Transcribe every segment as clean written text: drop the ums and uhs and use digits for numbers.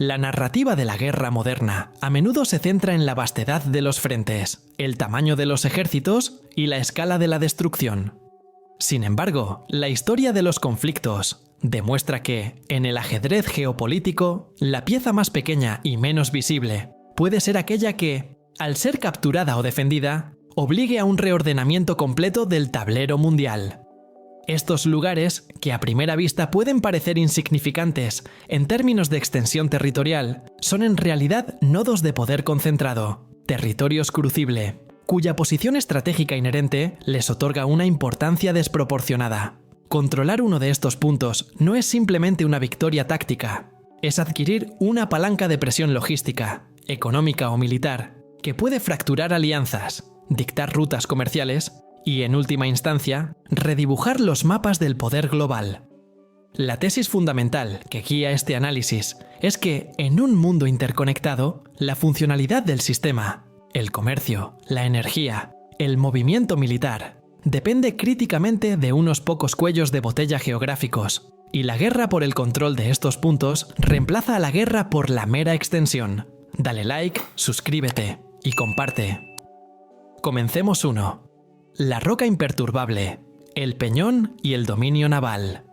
La narrativa de la guerra moderna a menudo se centra en la vastedad de los frentes, el tamaño de los ejércitos y la escala de la destrucción. Sin embargo, la historia de los conflictos demuestra que, en el ajedrez geopolítico, la pieza más pequeña y menos visible puede ser aquella que, al ser capturada o defendida, obligue a un reordenamiento completo del tablero mundial. Estos lugares, que a primera vista pueden parecer insignificantes en términos de extensión territorial, son en realidad nodos de poder concentrado, territorios crucible, cuya posición estratégica inherente les otorga una importancia desproporcionada. Controlar uno de estos puntos no es simplemente una victoria táctica, es adquirir una palanca de presión logística, económica o militar, que puede fracturar alianzas, dictar rutas comerciales y, en última instancia, redibujar los mapas del poder global. La tesis fundamental que guía este análisis es que, en un mundo interconectado, la funcionalidad del sistema, el comercio, la energía, el movimiento militar, depende críticamente de unos pocos cuellos de botella geográficos, y la guerra por el control de estos puntos reemplaza a la guerra por la mera extensión. Dale like, suscríbete y comparte. Comencemos 1. La roca imperturbable, el peñón y el dominio naval.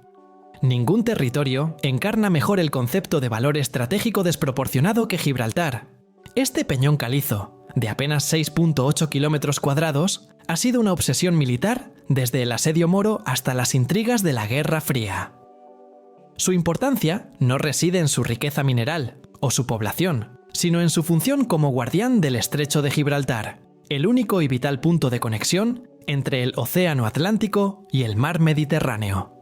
Ningún territorio encarna mejor el concepto de valor estratégico desproporcionado que Gibraltar. Este peñón calizo, de apenas 6,8 kilómetros cuadrados, ha sido una obsesión militar desde el asedio moro hasta las intrigas de la Guerra Fría. Su importancia no reside en su riqueza mineral o su población, sino en su función como guardián del Estrecho de Gibraltar, el único y vital punto de conexión entre el Océano Atlántico y el Mar Mediterráneo.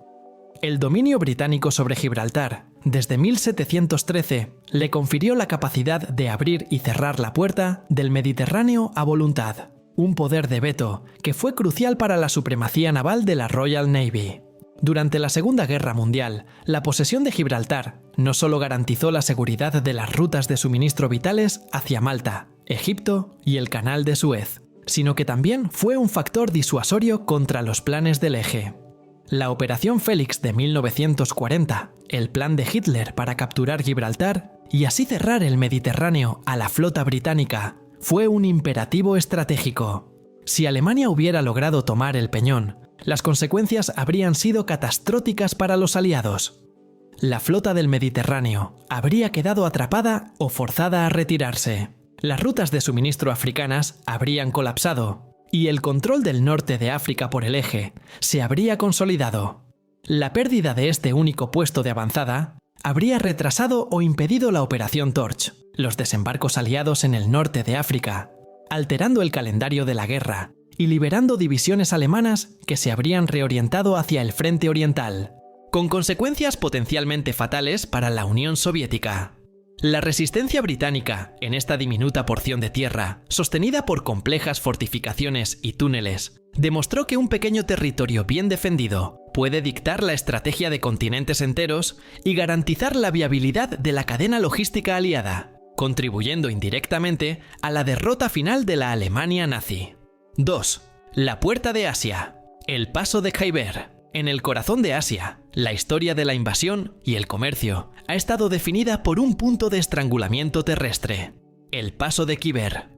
El dominio británico sobre Gibraltar, desde 1713, le confirió la capacidad de abrir y cerrar la puerta del Mediterráneo a voluntad, un poder de veto que fue crucial para la supremacía naval de la Royal Navy. Durante la Segunda Guerra Mundial, la posesión de Gibraltar no solo garantizó la seguridad de las rutas de suministro vitales hacia Malta, Egipto y el Canal de Suez, sino que también fue un factor disuasorio contra los planes del Eje. La Operación Félix de 1940, el plan de Hitler para capturar Gibraltar y así cerrar el Mediterráneo a la flota británica, fue un imperativo estratégico. Si Alemania hubiera logrado tomar el peñón, las consecuencias habrían sido catastróficas para los aliados. La flota del Mediterráneo habría quedado atrapada o forzada a retirarse. Las rutas de suministro africanas habrían colapsado y el control del norte de África por el Eje se habría consolidado. La pérdida de este único puesto de avanzada habría retrasado o impedido la Operación Torch, los desembarcos aliados en el norte de África, alterando el calendario de la guerra y liberando divisiones alemanas que se habrían reorientado hacia el frente oriental, con consecuencias potencialmente fatales para la Unión Soviética. La resistencia británica en esta diminuta porción de tierra, sostenida por complejas fortificaciones y túneles, demostró que un pequeño territorio bien defendido puede dictar la estrategia de continentes enteros y garantizar la viabilidad de la cadena logística aliada, contribuyendo indirectamente a la derrota final de la Alemania nazi. 2. La Puerta de Asia, el Paso de Khyber. En el corazón de Asia, la historia de la invasión y el comercio ha estado definida por un punto de estrangulamiento terrestre, el Paso de Khyber.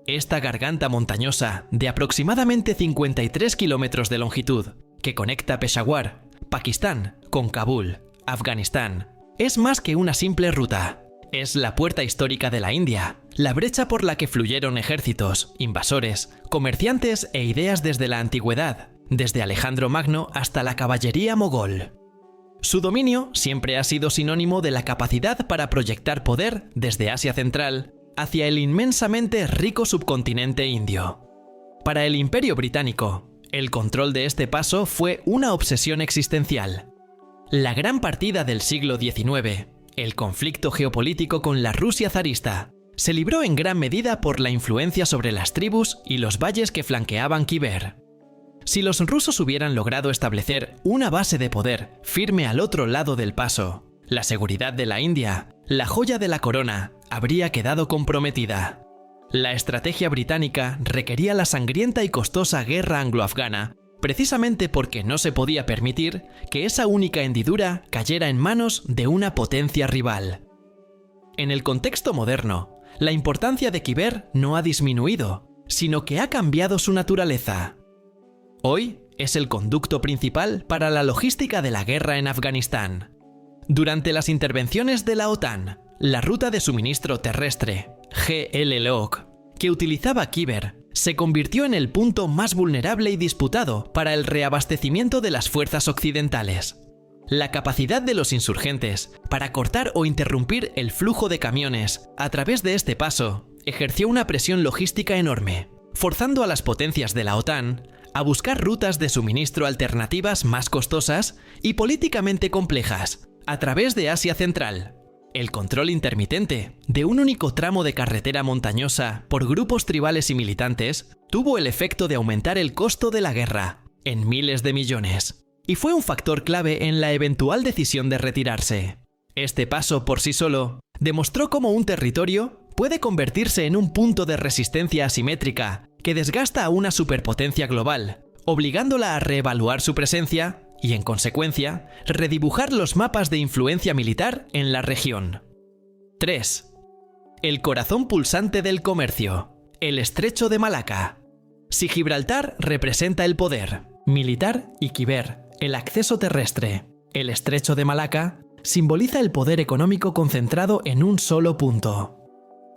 Esta garganta montañosa de aproximadamente 53 kilómetros de longitud, que conecta Peshawar, Pakistán, con Kabul, Afganistán, es más que una simple ruta. Es la puerta histórica de la India, la brecha por la que fluyeron ejércitos, invasores, comerciantes e ideas desde la antigüedad, desde Alejandro Magno hasta la caballería mogol. Su dominio siempre ha sido sinónimo de la capacidad para proyectar poder desde Asia Central hacia el inmensamente rico subcontinente indio. Para el Imperio Británico, el control de este paso fue una obsesión existencial. La gran partida del siglo XIX, el conflicto geopolítico con la Rusia zarista, se libró en gran medida por la influencia sobre las tribus y los valles que flanqueaban Khyber. Si los rusos hubieran logrado establecer una base de poder firme al otro lado del paso, la seguridad de la India, la joya de la corona, habría quedado comprometida. La estrategia británica requería la sangrienta y costosa guerra anglo-afgana, precisamente porque no se podía permitir que esa única hendidura cayera en manos de una potencia rival. En el contexto moderno, la importancia de Khyber no ha disminuido, sino que ha cambiado su naturaleza. Hoy es el conducto principal para la logística de la guerra en Afganistán. Durante las intervenciones de la OTAN, la ruta de suministro terrestre, GLLOC, que utilizaba Khyber, se convirtió en el punto más vulnerable y disputado para el reabastecimiento de las fuerzas occidentales. La capacidad de los insurgentes para cortar o interrumpir el flujo de camiones a través de este paso ejerció una presión logística enorme, forzando a las potencias de la OTAN a buscar rutas de suministro alternativas más costosas y políticamente complejas a través de Asia Central. El control intermitente de un único tramo de carretera montañosa por grupos tribales y militantes tuvo el efecto de aumentar el costo de la guerra en miles de millones, y fue un factor clave en la eventual decisión de retirarse. Este paso por sí solo demostró cómo un territorio puede convertirse en un punto de resistencia asimétrica que desgasta a una superpotencia global, obligándola a reevaluar su presencia y, en consecuencia, redibujar los mapas de influencia militar en la región. 3. El corazón pulsante del comercio, el Estrecho de Malaca. Si Gibraltar representa el poder militar y Khyber, el acceso terrestre, el Estrecho de Malaca simboliza el poder económico concentrado en un solo punto.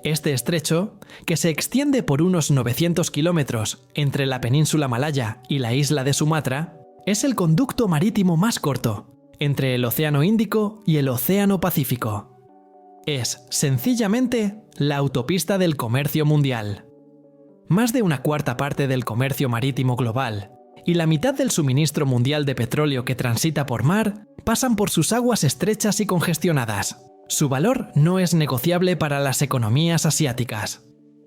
Este estrecho, que se extiende por unos 900 kilómetros entre la península malaya y la isla de Sumatra, es el conducto marítimo más corto entre el Océano Índico y el Océano Pacífico. Es, sencillamente, la autopista del comercio mundial. Más de una cuarta parte del comercio marítimo global y la mitad del suministro mundial de petróleo que transita por mar pasan por sus aguas estrechas y congestionadas. Su valor no es negociable para las economías asiáticas.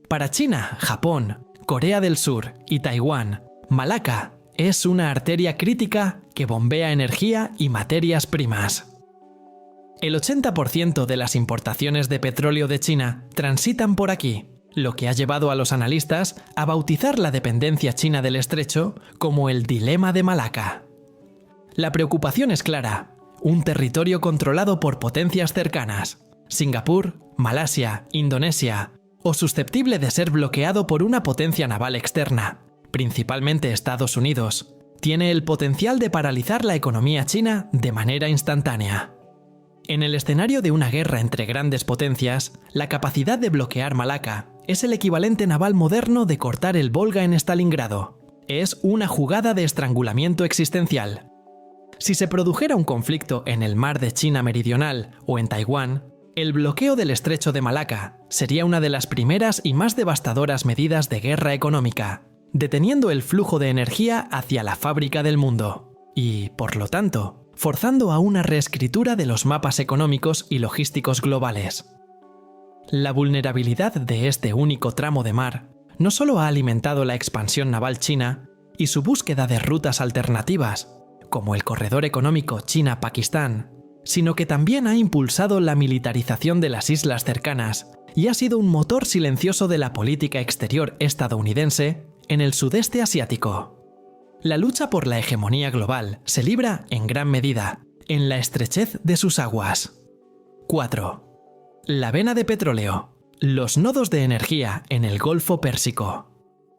Para China, Japón, Corea del Sur y Taiwán, Malaca es una arteria crítica que bombea energía y materias primas. El 80% de las importaciones de petróleo de China transitan por aquí, lo que ha llevado a los analistas a bautizar la dependencia china del estrecho como el dilema de Malaca. La preocupación es clara: un territorio controlado por potencias cercanas, Singapur, Malasia, Indonesia, o susceptible de ser bloqueado por una potencia naval externa, principalmente Estados Unidos, tiene el potencial de paralizar la economía china de manera instantánea. En el escenario de una guerra entre grandes potencias, la capacidad de bloquear Malaca es el equivalente naval moderno de cortar el Volga en Stalingrado. Es una jugada de estrangulamiento existencial. Si se produjera un conflicto en el mar de China Meridional o en Taiwán, el bloqueo del estrecho de Malaca sería una de las primeras y más devastadoras medidas de guerra económica, deteniendo el flujo de energía hacia la fábrica del mundo y, por lo tanto, forzando a una reescritura de los mapas económicos y logísticos globales. La vulnerabilidad de este único tramo de mar no solo ha alimentado la expansión naval china y su búsqueda de rutas alternativas, como el corredor económico China-Pakistán, sino que también ha impulsado la militarización de las islas cercanas y ha sido un motor silencioso de la política exterior estadounidense en el sudeste asiático. La lucha por la hegemonía global se libra, en gran medida, en la estrechez de sus aguas. 4. La vena de petróleo. Los nodos de energía en el Golfo Pérsico.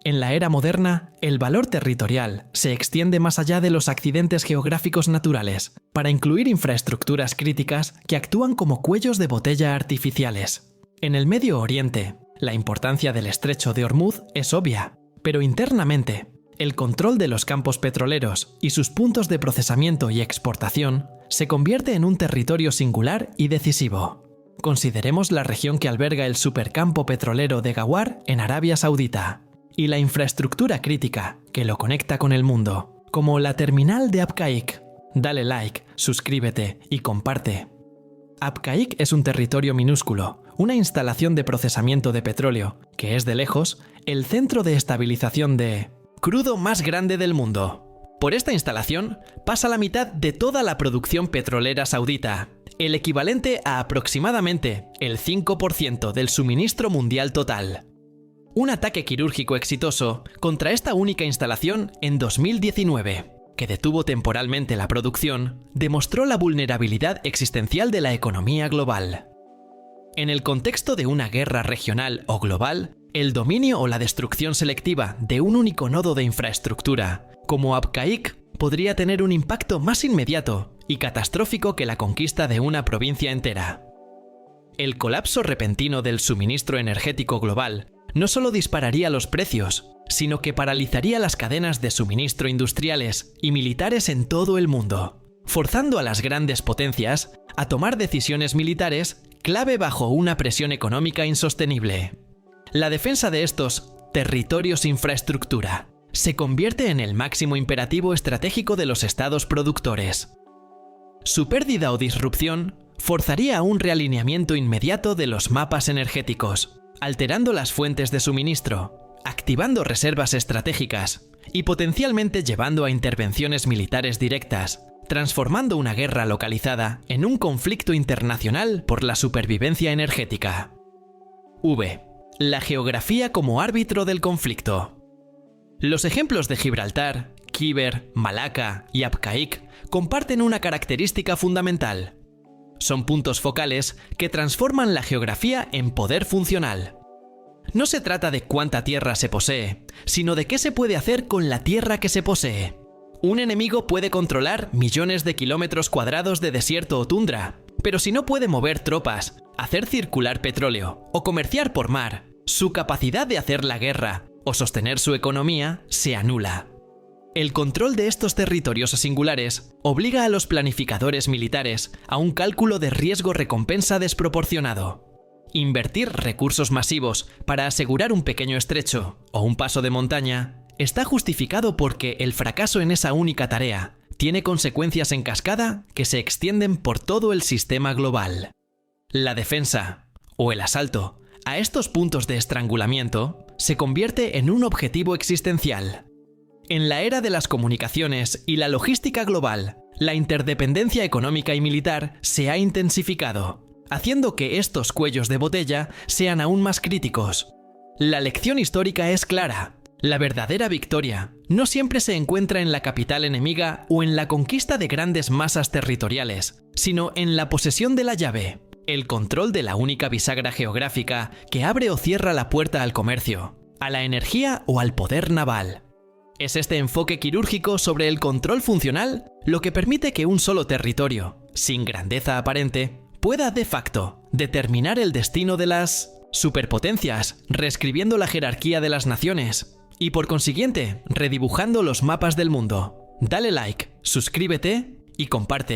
En la era moderna, el valor territorial se extiende más allá de los accidentes geográficos naturales para incluir infraestructuras críticas que actúan como cuellos de botella artificiales. En el Medio Oriente, la importancia del estrecho de Hormuz es obvia, pero internamente, el control de los campos petroleros y sus puntos de procesamiento y exportación se convierte en un territorio singular y decisivo. Consideremos la región que alberga el supercampo petrolero de Ghawar en Arabia Saudita y la infraestructura crítica que lo conecta con el mundo, como la terminal de Abqaiq. Dale like, suscríbete y comparte. Abqaiq es un territorio minúsculo, una instalación de procesamiento de petróleo, que es de lejos el centro de estabilización de crudo más grande del mundo. Por esta instalación pasa la mitad de toda la producción petrolera saudita, el equivalente a aproximadamente el 5% del suministro mundial total. Un ataque quirúrgico exitoso contra esta única instalación en 2019, que detuvo temporalmente la producción, demostró la vulnerabilidad existencial de la economía global. En el contexto de una guerra regional o global, el dominio o la destrucción selectiva de un único nodo de infraestructura, como Abqaiq, podría tener un impacto más inmediato y catastrófico que la conquista de una provincia entera. El colapso repentino del suministro energético global no solo dispararía los precios, sino que paralizaría las cadenas de suministro industriales y militares en todo el mundo, forzando a las grandes potencias a tomar decisiones militares clave bajo una presión económica insostenible. La defensa de estos territorios infraestructura se convierte en el máximo imperativo estratégico de los estados productores. Su pérdida o disrupción forzaría a un realineamiento inmediato de los mapas energéticos, alterando las fuentes de suministro, activando reservas estratégicas y potencialmente llevando a intervenciones militares directas, transformando una guerra localizada en un conflicto internacional por la supervivencia energética. V. La geografía como árbitro del conflicto. Los ejemplos de Gibraltar, Kíber, Malaca y Abqaiq comparten una característica fundamental. Son puntos focales que transforman la geografía en poder funcional. No se trata de cuánta tierra se posee, sino de qué se puede hacer con la tierra que se posee. Un enemigo puede controlar millones de kilómetros cuadrados de desierto o tundra, pero si no puede mover tropas, hacer circular petróleo o comerciar por mar, su capacidad de hacer la guerra o sostener su economía se anula. El control de estos territorios singulares obliga a los planificadores militares a un cálculo de riesgo-recompensa desproporcionado. Invertir recursos masivos para asegurar un pequeño estrecho o un paso de montaña está justificado porque el fracaso en esa única tarea tiene consecuencias en cascada que se extienden por todo el sistema global. La defensa, o el asalto, a estos puntos de estrangulamiento se convierte en un objetivo existencial. En la era de las comunicaciones y la logística global, la interdependencia económica y militar se ha intensificado, haciendo que estos cuellos de botella sean aún más críticos. La lección histórica es clara. La verdadera victoria no siempre se encuentra en la capital enemiga o en la conquista de grandes masas territoriales, sino en la posesión de la llave, el control de la única bisagra geográfica que abre o cierra la puerta al comercio, a la energía o al poder naval. Es este enfoque quirúrgico sobre el control funcional lo que permite que un solo territorio, sin grandeza aparente, pueda de facto determinar el destino de las superpotencias, reescribiendo la jerarquía de las naciones y por consiguiente redibujando los mapas del mundo. Dale like, suscríbete y comparte.